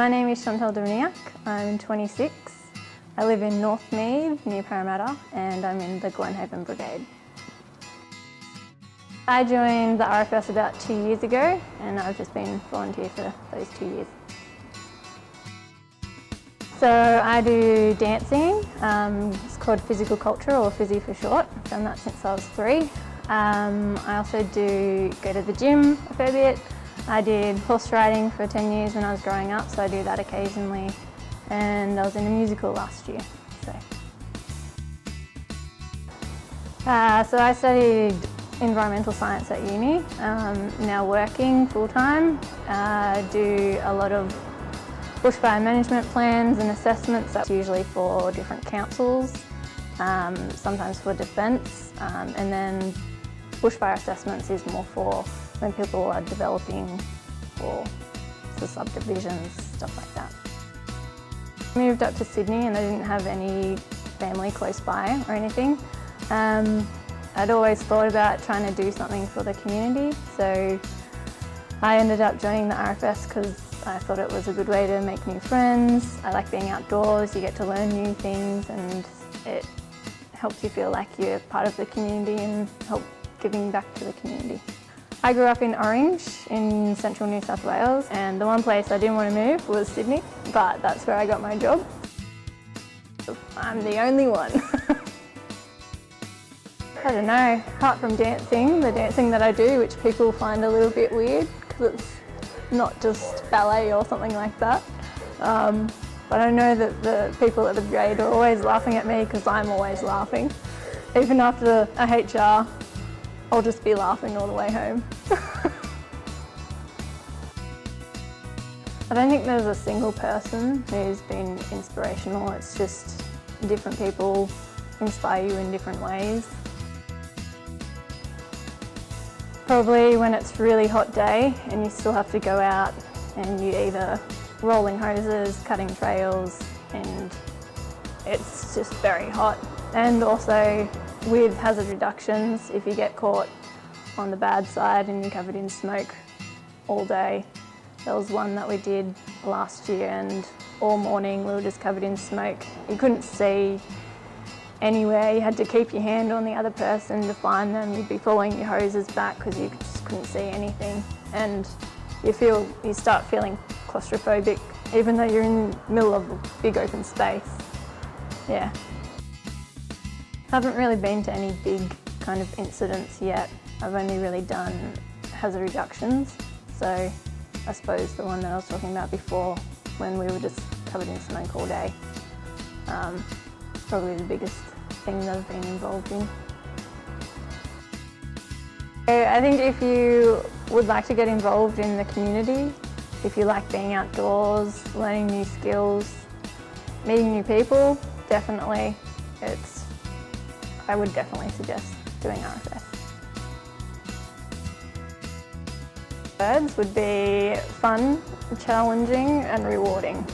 My name is Chantelle Dominiak. I'm 26. I live in Northmead near Parramatta and I'm in the Glenhaven Brigade. I joined the RFS about 2 years ago and I've just been volunteer for those 2 years. So I do dancing, it's called physical culture or Fizzy for short. I've done that since I was 3. I also go to the gym a fair bit. I did horse riding for 10 years when I was growing up, so I do that occasionally. And I was in a musical last year. So I studied environmental science at uni, now working full-time. Do a lot of bushfire management plans and assessments. That's usually for different councils, sometimes for defence, and then bushfire assessments is more for when people are developing for the subdivisions, stuff like that. I moved up to Sydney and I didn't have any family close by or anything. I'd always thought about trying to do something for the community, so I ended up joining the RFS because I thought it was a good way to make new friends. I like being outdoors, you get to learn new things and it helps you feel like you're part of the community and help giving back to the community. I grew up in Orange in central New South Wales and the one place I didn't want to move was Sydney, but that's where I got my job. I'm the only one. I don't know, apart from dancing, the dancing that I do, which people find a little bit weird because it's not just ballet or something like that. But I know that the people at the Brigade are always laughing at me because I'm always laughing. Even after a HR, I'll just be laughing all the way home. I don't think there's a single person who's been inspirational. It's just different people inspire you in different ways. Probably when it's a really hot day and you still have to go out and you're either rolling hoses, cutting trails, and it's just very hot. And also with hazard reductions, if you get caught on the bad side and you're covered in smoke all day. There was one that we did last year and all morning we were just covered in smoke. You couldn't see anywhere, you had to keep your hand on the other person to find them. You'd be following your hoses back because you just couldn't see anything. And you start feeling claustrophobic even though you're in the middle of a big open space. Yeah. Haven't really been to any big kind of incidents yet. I've only really done hazard reductions. So I suppose the one that I was talking about before when we were just covered in smoke all day. It's probably the biggest thing that I've been involved in. I think if you would like to get involved in the community, if you like being outdoors, learning new skills, meeting new people, definitely I would definitely suggest doing RFS. Birds would be fun, challenging and rewarding.